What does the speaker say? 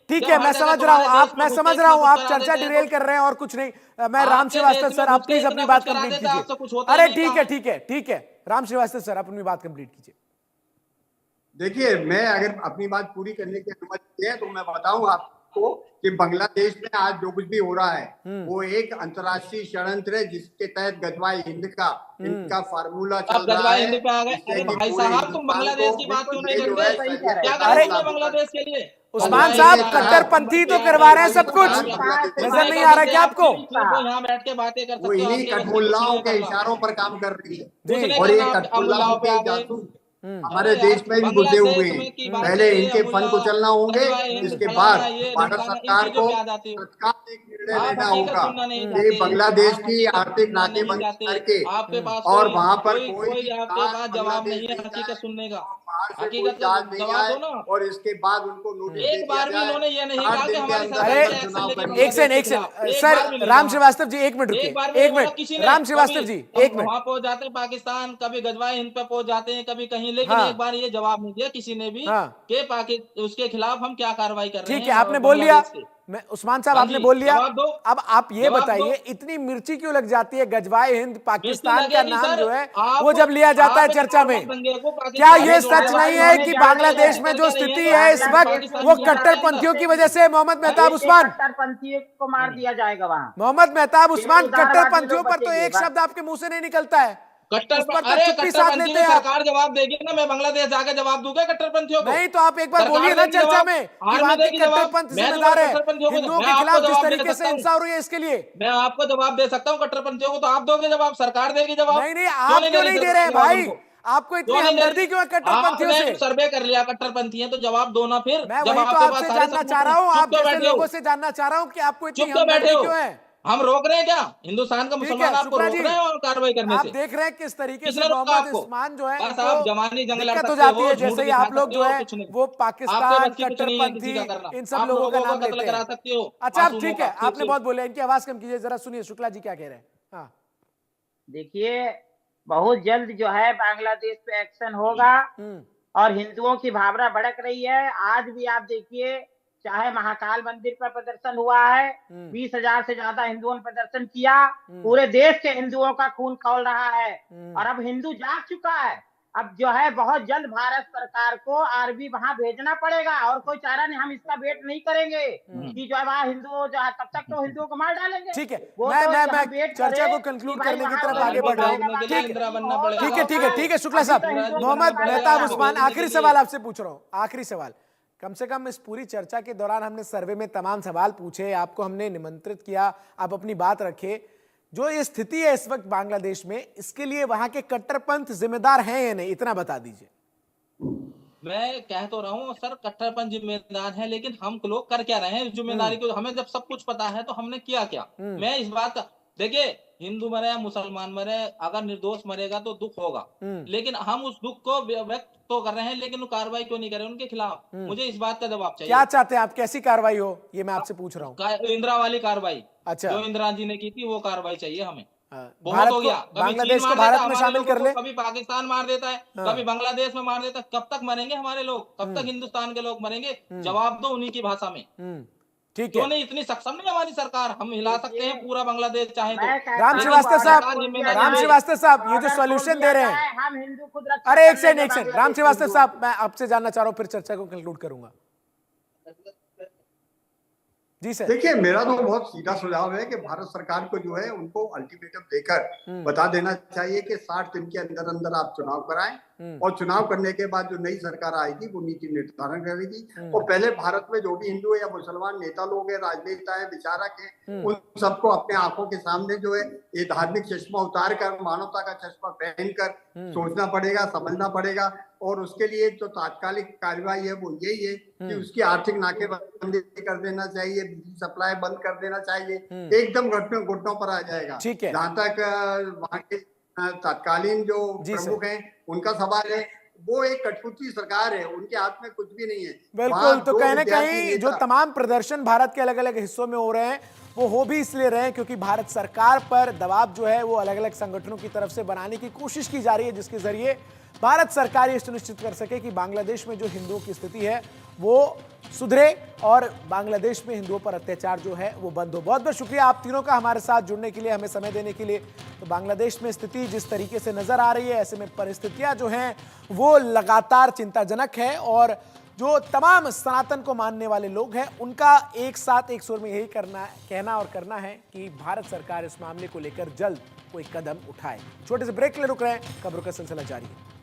ठीक है, मैं समझ रहा हूँ आप चर्चा डिरेल कर रहे हैं और कुछ नहीं। मैं राम श्रीवास्तव सर, आप प्लीज अपनी बात कंप्लीट कीजिए। अरे ठीक है, राम श्रीवास्तव सर, आप अपनी बात कंप्लीट कीजिए। देखिए, मैं अगर अपनी बात पूरी करने की अनुमति दें तो मैं बताऊं आपको कि बांग्लादेश में आज जो कुछ भी हो रहा है वो एक अंतर्राष्ट्रीय षड्यंत्र है, जिसके तहत गजवाए हिंद का इनका फार्मूला चल रहा है। अरे भाई साहब, तुम बांग्लादेश की बात क्यों नहीं करते? क्या अरे करेंगे बांग्लादेश के लिए? उस्मान साहब, कट्टरपंथी तो करवा रहे हैं सब कुछ, नजर नहीं आ रहा क्या आपको? यहाँ बैठ के बातें कर सकते वो हो, इन्हीं कठमुल्लाओं के इशारों पर काम कर रही है और ये कठमुल्लाओं के जासूस हमारे देश में भी घुसे हुए हैं। पहले इनके फंड को चलना होंगे, इसके बाद भारत सरकार को तत्काल एक निर्णय लेना होगा कि बांग्लादेश की आर्थिक नाकेबंदी करके और वहां पर कोई जवाब नहीं है हकीकत सुनने का। हकीकत जवाब दो ना, और इसके बाद उनको नोटिस एक बार भी इन्होंने ये नहीं कहा कि हमारी सरकार। एक सेकंड सर, राम श्रीवास्तव जी एक मिनट रुकिए, एक मिनट राम श्रीवास्तव जी एक मिनट। वहां पहुंच जाते हैं पाकिस्तान, कभी गजवाए हिंद पे पहुंच जाते हैं, कभी कहीं, लेकिन एक बार ये जवाब नहीं दिया किसी ने भी कि उसके खिलाफ हम क्या कार्रवाई कर रहे हैं। ठीक है, आपने बोल लिया, मैं उस्मान साहब आपने बोल लिया। अब आप ये बताइए, इतनी मिर्ची क्यों लग जाती है गजवाए हिंद पाकिस्तान का नाम जो है वो जब लिया जाता है चर्चा में? क्या ये सच नहीं है कि बांग्लादेश में जो स्थिति है इस वक्त वो कट्टरपंथियों की वजह से? मोहम्मद मेहताब उस्मान, कट्टरपंथियों को मार दिया जाएगा वहाँ। मोहम्मद मेहताब उस्मान, कट्टरपंथियों पर तो एक शब्द आपके मुंह से नहीं निकलता है। कट्टरपंथी सरकार जवाब देगी ना, मैं बांग्लादेश जाकर जवाब दूंगा कट्टरपंथियों को? नहीं तो आप एक बार बोलिए ना चर्चा में कि वहां के कट्टरपंथ जिम्मेदार है, हिंदुओं के खिलाफ जिस तरीके से हिंसा हो रही है इसके लिए। मैं आपको जवाब दे सकता हूँ कट्टरपंथियों को, तो आप दोगे जवाब? सरकार देगी जवाब? नहीं, आप क्यों नहीं दे रहे हैं भाई? आपको इतनी हमदर्दी क्यों है कट्टरपंथियों से? सर्वे कर लिया कट्टरपंथी है तो जवाब दो ना फिर। मैं वही तो आपसे जानना चाह रहा हूँ, आप जैसे लोगों से जानना चाह रहा हूँ कि आपको इतनी हमदर्दी क्यों है? हम रोक रहे हैं क्या? हिंदुस्तान का मुसलमान आपको रोक रहे हैं और कार्रवाई करने से? आप देख रहे हैं किस तरीके से मोहम्मद उस्मान जो है दिक्कत हो जाती है, जैसे ही आप लोग जो है वो पाकिस्तान कट्टरपंथी इन सब लोगों का नाम लेते हैं। अच्छा ठीक है, आपने बहुत बोले, इनकी आवाज कम कीजिए जरा, सुनिए शुक्ला जी क्या कह रहे हैं। हाँ देखिए, बहुत जल्द जो है बांग्लादेश पे एक्शन होगा और हिंदुओं की भावना भड़क रही है। आज भी आप देखिए, चाहे महाकाल मंदिर पर प्रदर्शन हुआ है, 20,000 से ज्यादा हिंदुओं ने प्रदर्शन किया, पूरे देश के हिंदुओं का खून खौल रहा है और अब हिंदू जाग चुका है। अब जो है बहुत जल्द भारत सरकार को आर्मी वहां भेजना पड़ेगा और कोई चारा नहीं। हम इसका वेट नहीं करेंगे कि जो है वहां हिंदू जो है तब तक तो हिंदुओं को मार डालेंगे। ठीक है, मैं चर्चा को कंक्लूड करने की तरफ आगे बढ़ रहा हूँ। ठीक है शुक्ला साहब। मोहम्मद मेहताब उस्मान, आखिरी सवाल आपसे पूछ रहा हूँ, आखिरी सवाल। कम से कम इस पूरी चर्चा के दौरान हमने सर्वे में तमाम सवाल पूछे, आपको हमने निमंत्रित किया, आप अपनी बात रखे। जो ये स्थिति है इस वक्त बांग्लादेश में, इसके लिए वहां के कट्टरपंथ जिम्मेदार हैं या नहीं, इतना बता दीजिए। मैं कह तो रहा हूँ सर, कट्टरपंथ जिम्मेदार है, लेकिन हम लोग कर क्या रहे हैं जिम्मेदारी को? हमें जब सब कुछ पता है तो हमने किया क्या? मैं इस बात का, देखिए हिंदू मरे या मुसलमान मरे, अगर निर्दोष मरेगा तो दुख होगा, लेकिन हम उस दुख को व्यक्त तो कर रहे हैं, लेकिन वो कार्रवाई क्यों नहीं कर रहे उनके खिलाफ? मुझे इस बात का जवाब चाहिए। क्या चाहते हैं आप, कैसी कार्रवाई हो, ये मैं आपसे पूछ रहा हूँ। इंदिरा वाली कार्रवाई, अच्छा, जो इंदिरा जी ने की थी वो कार्रवाई चाहिए हमें। बहुत हो गया, बांग्लादेश को भारत में शामिल कर ले, कभी पाकिस्तान मार देता है, कभी बांग्लादेश में मार देता है। कब तक मरेंगे हमारे लोग? कब तक हिंदुस्तान के लोग मरेंगे? जवाब दो उन्हीं की भाषा में। ठीक है, क्यों नहीं इतनी सक्षम नहीं हमारी सरकार? हम हिला सकते हैं पूरा बांग्लादेश चाहे तो। राम श्रीवास्तव साहब, ये जो सॉल्यूशन दे रहे हैं, हम हिंदू खुद, अरे एक सेकंड राम श्रीवास्तव साहब, मैं आपसे जानना चाह रहा हूँ, फिर चर्चा को कंक्लूड करूंगा। जी सर। देखिए, मेरा तो बहुत सीधा सुझाव है कि भारत सरकार को जो है उनको अल्टीमेटम देकर बता देना चाहिए कि 60 दिन के अंदर अंदर आप चुनाव कराएं और चुनाव करने के बाद जो नई सरकार आएगी वो नीति निर्धारण करेगी। और पहले भारत में जो भी हिंदू या मुसलमान नेता लोग हैं, राजनेता है, विचारक हैं, उन सबको अपने आंखों के सामने जो है ये धार्मिक चश्मा उतार कर, मानवता का चश्मा पहनकर सोचना पड़ेगा, समझना पड़ेगा। और उसके लिए जो तात्कालिक कार्यवाही है वो यही है कि उसकी आर्थिक नाकेबंदी कर देना चाहिए, बिजली सप्लाई बंद कर देना चाहिए, एकदम घुटनों पर आ जाएगा। जहाँ तक वहाँ के तत्कालीन जो प्रमुख हैं उनका सवाल है, वो एक कठपुतली सरकार है, उनके हाथ में कुछ भी नहीं है। बिल्कुल, तो कहीं ना कहीं जो तमाम प्रदर्शन भारत के अलग अलग हिस्सों में हो रहे हैं वो हो भी इसलिए रहे हैं क्योंकि भारत सरकार पर दबाव जो है वो अलग अलग संगठनों की तरफ से बनाने की कोशिश की जा रही है, जिसके जरिए भारत सरकार ये सुनिश्चित कर सके कि बांग्लादेश में जो हिंदुओं की स्थिति है वो सुधरे और बांग्लादेश में हिंदुओं पर अत्याचार जो है वो बंद हो। बहुत बहुत शुक्रिया आप तीनों का हमारे साथ जुड़ने के लिए, हमें समय देने के लिए। तो बांग्लादेश में स्थिति जिस तरीके से नजर आ रही है, ऐसे में परिस्थितियां जो हैं वो लगातार चिंताजनक है और जो तमाम सनातन को मानने वाले लोग हैं उनका एक साथ एक सुर में यही कहना और करना है कि भारत सरकार इस मामले को लेकर जल्द कोई कदम उठाए। छोटे से ब्रेक ले रुक रहे हैं, खबरों का सिलसिला जारी है।